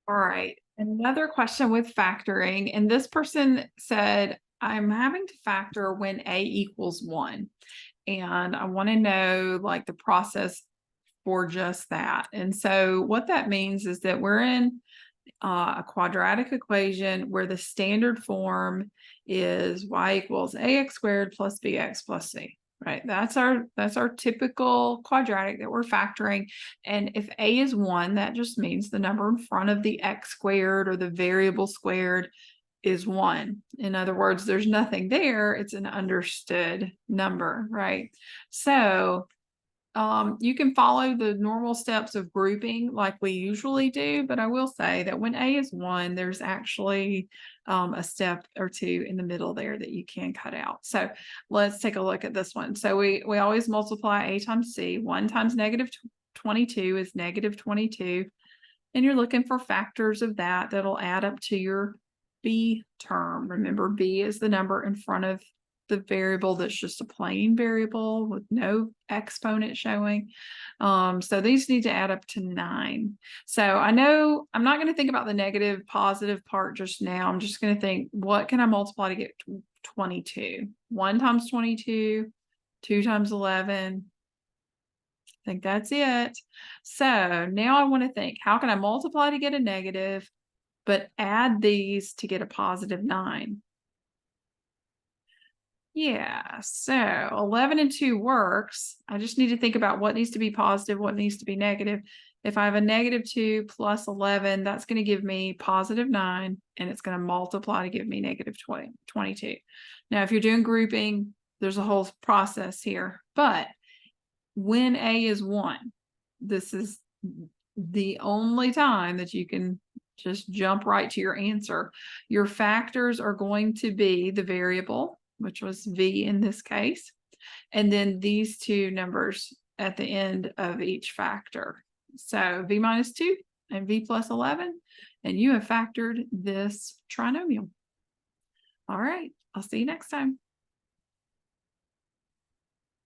All right. Another question with factoring. And this person said, I'm having to factor when A equals 1. And I want to know like the process for just that. And so what that means is that we're in a quadratic equation where the standard form is y equals ax squared plus bx plus c. Right, that's our typical quadratic that we're factoring. And if a is 1, that just means the number in front of the x squared or the variable squared is 1. In other words, there's nothing there. It's an understood number, right? So you can follow the normal steps of grouping like we usually do, but I will say that when A is 1, there's actually a step or two in the middle there that you can cut out. So let's take a look at this one. So we always multiply A times C. 1 times negative 22 is negative 22. And you're looking for factors of that that'll add up to your B term. Remember, B is the number in front of the variable that's just a plain variable with no exponent showing. So these need to add up to 9. So I know I'm not going to think about the negative positive part just now. I'm just going to think, what can I multiply to get 22? 1 times 22, 2 times 11. I think that's it. So now I want to think, how can I multiply to get a negative, but add these to get a positive 9? Yeah, so 11 and 2 works. I just need to think about what needs to be positive, what needs to be negative. If I have a negative 2 plus 11, that's going to give me positive 9, and it's going to multiply to give me negative 22. Now, if you're doing grouping, there's a whole process here, but when A is 1, this is the only time that you can just jump right to your answer. Your factors are going to be the variable, which was V in this case, and then these two numbers at the end of each factor. So V minus 2 and V plus 11, and you have factored this trinomial. All right, I'll see you next time.